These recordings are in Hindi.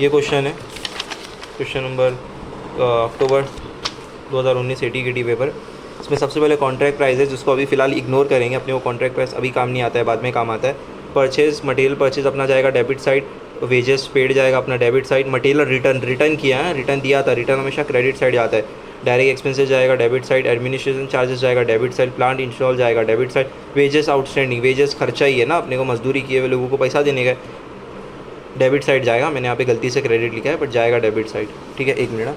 ये क्वेश्चन है, क्वेश्चन नंबर अक्टूबर 2019 AT-KT पेपर। इसमें सबसे पहले कॉन्ट्रैक्ट प्राइस है जिसको अभी फ़िलहाल इग्नोर करेंगे, अपने को कॉन्ट्रैक्ट प्राइस अभी काम नहीं आता है, बाद में काम आता है। परचेज़, मटेरियल परचेज़ अपना जाएगा डेबिट साइड, वेजेस पेड जाएगा अपना डेबिट साइड। मटेरियल रिटर्न किया है, रिटर्न दिया था, रिटर्न हमेशा क्रेडिट साइड आता है। डायरेक्ट एक्सपेंसेस जाएगा डेबिट साइड, एडमिनिस्ट्रेशन चार्जेस जाएगा डेबिट साइड, प्लांट इंस्टॉल जाएगा debit side. Wages outstanding, wages खर्चा ही है ना, अपने को मजदूरी किए हुए लोगों को पैसा देने का, डेबिट साइड जाएगा। मैंने यहाँ पे गलती से क्रेडिट लिखा है बट जाएगा डेबिट साइड। ठीक है, एक मिनट,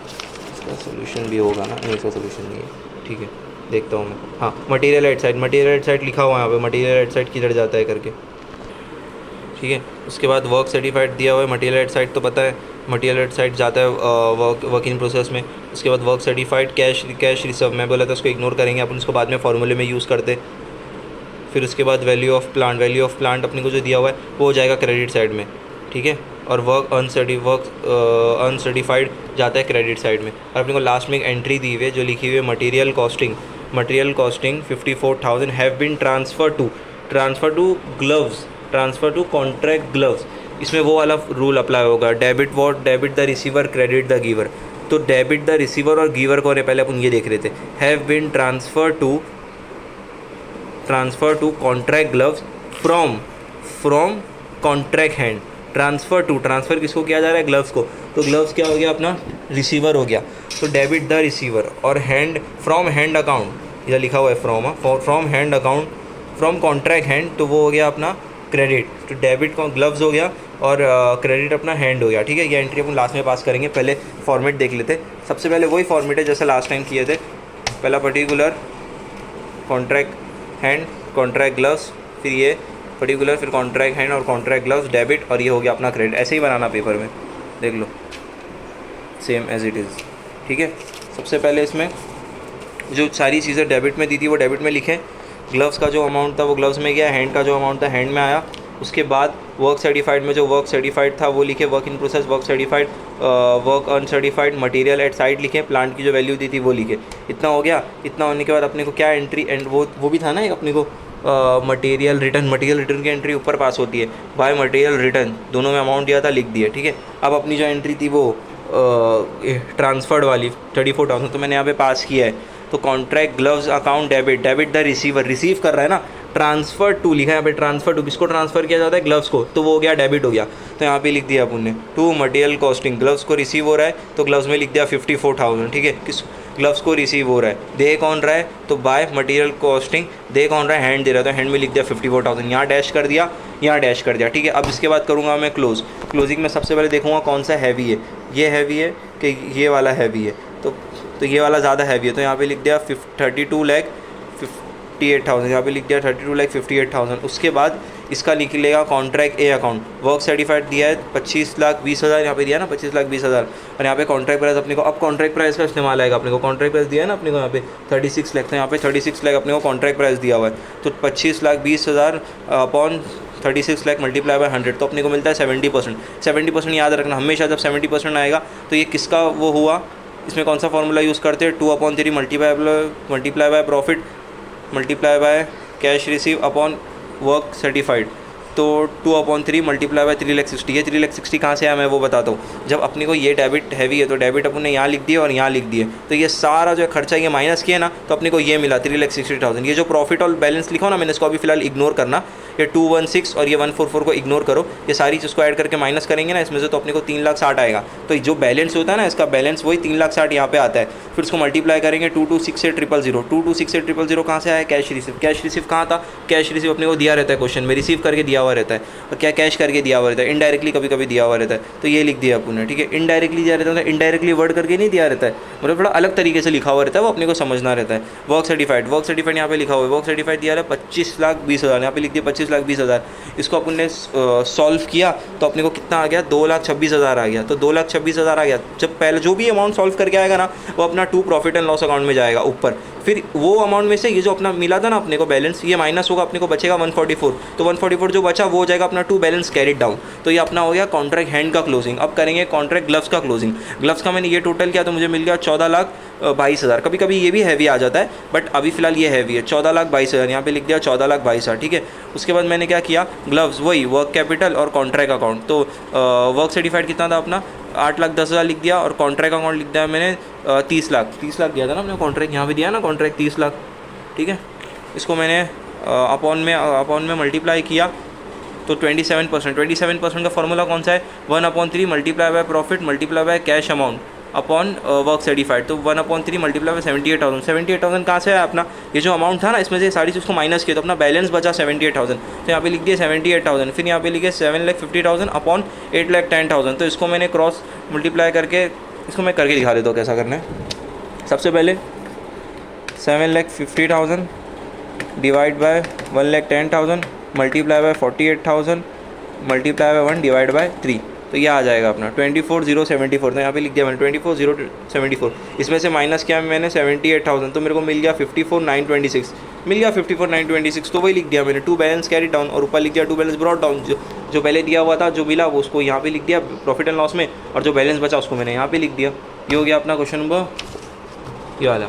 इसका सोल्यूशन भी होगा ना? नहीं, इसका सोल्यूशन नहीं है। ठीक है, देखता हूँ मैं। हाँ, material at side, material at side लिखा हुआ है यहाँ पे, मटेरियल एट साइड किधर जाता है करके। ठीक है, उसके बाद वर्क सर्टिफाइड दिया हुआ है, मटेरियल एट साइड तो पता है, मटेरियल एट साइड जाता है वर्क इन प्रोसेस में। उसके बाद वर्क सर्टिफाइड कैश रिजर्व, मैं बोला था उसको इग्नोर करेंगे अपन, उसको बाद में फॉर्मूले में यूज़ करते। फिर उसके बाद वैल्यू ऑफ प्लांट अपने को जो दिया हुआ है वो हो जाएगा क्रेडिट साइड में। ठीक है, और वर्क अनसर्टिफाइड जाता है क्रेडिट साइड में। और अपने को लास्ट में एक एंट्री दी हुई है जो लिखी हुई है material costing 54,000 have been transfer to contract gloves. इसमें वो वाला रूल अप्लाई होगा, debit the receiver, credit the giver. तो डेबिट द रिसीवर और गिवर कौन है, पहले अपन ये देख रहे थे। Have been transfer to contract gloves from contract hand. Transfer किसको किया जा रहा है, ग्लव्स को। तो ग्लव्स क्या हो गया अपना, रिसीवर हो गया। तो डेबिट द रिसीवर और हैंड फ्रॉम हैंड अकाउंट, इधर लिखा हुआ है from hand account, from contract hand, तो वो हो गया अपना क्रेडिट। तो डेबिट का ग्लव्स हो गया और क्रेडिट अपना हैंड हो गया। ठीक है, ये एंट्री अपन लास्ट में पास करेंगे, पहले फॉर्मेट देख लेते। सबसे पहले वही फॉर्मेट है जैसे लास्ट टाइम किए थे, पहला particular, contract hand, contract gloves, फिर ये पर्टिकुलर, फिर कॉन्ट्रैक्ट हैंड और कॉन्ट्रैक्ट ग्लव्स, डेबिट, और ये हो गया अपना क्रेडिट। ऐसे ही बनाना पेपर में, देख लो, सेम एज इट इज़। ठीक है, सबसे पहले इसमें जो सारी चीज़ें डेबिट में दी थी वो डेबिट में लिखें, ग्लव्स का जो अमाउंट था वो ग्लव्स में गया, हैंड का जो अमाउंट था हैंड में आया। उसके बाद वर्क सर्टिफाइड में जो वर्क सर्टिफाइड था वो लिखे, work in process, work certified, work uncertified, material at side लिखे, प्लांट की जो वैल्यू दी थी वो लिखे। इतना हो गया। इतना होने के बाद अपने को क्या एंट्री, एंड वो भी था ना एक अपने को मटेरियल रिटर्न की एंट्री ऊपर पास होती है, बाय मटेरियल रिटर्न, दोनों में अमाउंट दिया था, लिख दिया। ठीक है, अब अपनी जो एंट्री थी वो ट्रांसफर्ड वाली 34,000 तो मैंने यहाँ पे पास किया है। तो contract gloves account debit the receiver, receive कर रहा है ना, ट्रांसफ़र टू लिखा है यहाँ पे, ट्रांसफ़र टू, किसको ट्रांसफ़र किया जाता है, ग्लव्स को, तो वो हो गया डेबिट हो गया। तो यहाँ पे लिख दिया अपन ने टू मटेरियल कॉस्टिंग, ग्लव्स को रिसीव हो रहा है तो ग्लव्स में लिख दिया 54,000। ठीक है, किस ग्लव्स को रिसीव हो रहा है, दे कौन रहा है, तो बाय मटेरियल कॉस्टिंग, दे कौन रहा है, हैंड दे रहा है, तो हैंड में लिख दिया 54,000, यहाँ डैश कर दिया, यहाँ डैश कर दिया। ठीक है, अब इसके बाद करूँगा मैं क्लोजिंग में सबसे पहले देखूँगा कौन सा हैवी है, ये हैवी है कि ये वाला हैवी है, तो ये वाला ज़्यादा हैवी है, तो यहाँ पे लिख दिया 32,58,000, यहाँ पे लिख दिया 32,58,000। उसके बाद इसका लिख लेगा कॉन्ट्रैक्ट ए अकाउंट, वर्क सर्टिफाइड दिया है 25,20,000, यहाँ पे दिया ना 25,20,000, और यहाँ पे कॉन्ट्रैक्ट प्राइस अपने को, अब कॉन्ट्रैक्ट प्राइस का इस्तेमाल आएगा अपने को, कॉन्ट्रैक्ट प्राइस दिया है ना अपने को यहाँ पे 36 लाख, तो यहाँ पे 36 लाख अपने को कॉन्ट्रैक्ट प्राइस दिया हुआ है। तो 25,20,000 अपॉन 36 लाख मल्टीप्लाई बाय 100, तो अपने को मिलता है 70%। 70% याद रखना हमेशा, जब 70% आएगा तो ये किसका वो हुआ, इसमें कौन सा फॉर्मूला यूज़ करते हैं, 2/3 multiply by profit multiply by cash receive upon work certified, तो 2/3 मल्टीप्लाई बाय 3,60,000। ये 3,60,000 कहाँ से आया मैं वो बताता हूँ। जब अपने को ये डेबिट हैवी है तो डेबिट अपन ने यहाँ लिख दिया और यहाँ लिख दिए, तो ये सारा जो खर्चा ये माइनस किया ना, तो अपने को ये मिला 3,60,000। ये जो प्रॉफिट और बैलेंस लिखा हो ना मैंने, इसको अभी फिलहाल इग्नोर करना, ये 216 और ये 144 को इग्नोर करो, ये सारी चीज़ को ऐड करके माइनस करेंगे ना इसमें से, तो अपने को 3,60,000 आएगा। तो जो बैलेंस होता है ना इसका बैलेंस, वही 3,60,000 यहाँ पे आता है। फिर उसको मल्टीप्लाई करेंगे 226,800, 226,800 कहाँ से आया, कैश रिसीव कहाँ था, कैश रिसीव अपने को दिया रहता है क्वेश्चन में, रिसीव करके दिया हुआ रहता है, और क्या कैश करके दिया हुआ रहता है, इनडायरेक्टली कभी कभी दिया हुआ रहता है, तो ये लिख दिया अपन ने। ठीक है, इनडायरेक्टली दिया रहता है, इनडायरेक्टली वर्ड करके नहीं दिया रहता है, मतलब थोड़ा अलग तरीके से लिखा हुआ रहता है, वो अपने को समझना रहता है। वर्क सर्टिफाइड यहाँ पे लिखा हुआ है, वर्क सर्टिफाइड दिया है 25,20,000, यहाँ पे लिख दिया 25,20,000। इसको अपन ने सॉल्व किया तो अपने को कितना आ गया, 2,26,000 आ गया। तो 2,26,000 आ गया, जब पहले जो भी अमाउंट सॉल्व करके आएगा ना वो अपना to profit and loss account में जाएगा ऊपर। फिर वो अमाउंट में से ये जो अपना मिला था ना अपने को बैलेंस, ये माइनस होगा, अपने को बचेगा 144, तो 144 जो बचा वो हो जाएगा अपना टू बैलेंस कैरिड डाउन। तो ये अपना हो गया कॉन्ट्रैक्ट हैंड का क्लोजिंग। अब करेंगे कॉन्ट्रैक्ट ग्लव्स का क्लोजिंग। ग्लव्स का मैंने ये टोटल किया तो मुझे मिल गया 22,000। कभी कभी ये भी हैवी आ जाता है, बट अभी फ़िलहाल ये हैवी है। 14,22,000 यहाँ पे लिख दिया, 14,22,000, ठीक है। उसके बाद मैंने क्या किया, ग्लव्स वही वर्क कैपिटल और कॉन्ट्रैक्ट अकाउंट। तो वर्क सर्टिफाइड कितना था अपना, 8,10,000 लिख दिया, और कॉन्ट्रैक्ट अकाउंट लिख दिया मैंने 30 लाख दिया था ना हमने कॉन्ट्रैक्ट, यहाँ पे दिया ना कॉन्ट्रैक्ट 30 लाख, ठीक है। इसको मैंने अपॉन में मल्टीप्लाई किया तो 27% का फॉर्मूला कौन सा है, 1/3 multiply by profit multiply by cash amount upon work certified. तो 1/3 मल्टीप्लाई बाय 78,000। 78,000 कहाँ से है अपना, ये जो अमाउंट था ना इसमें से सारी चीज़ को माइनस किया तो अपना बैलेंस बचा 78,000। तो यहाँ पे लिख दिया 78,000, फिर यहाँ पे लिखे 7,50,000 अपॉन 8,10,000। तो इसको मैंने क्रॉस मल्टीप्लाई करके, इसको मैं करके दिखा देता हूँ कैसा करना है। सबसे पहले 7,50,000 divide by 1,10,000 multiply by 48,000 multiply by 1 divide by 3। तो ये आ जाएगा अपना 24,074। तो यहाँ पे लिख दिया मैंने 24,074। इसमें से माइनस किया मैंने 78,000, तो मेरे को मिल गया 54,926, मिल गया 54,926। तो वही लिख दिया मैंने, टू बैलेंस कैरी डाउन, और ऊपर लिख दिया टू बैलेंस ब्रॉट डाउन। जो पहले दिया हुआ था जो मिला वो उसको यहाँ पे लिख दिया प्रॉफिट एंड लॉस में, और जो बैलेंस बचा उसको मैंने यहाँ पे लिख दिया। ये हो गया अपना क्वेश्चन नंबर ये वाला।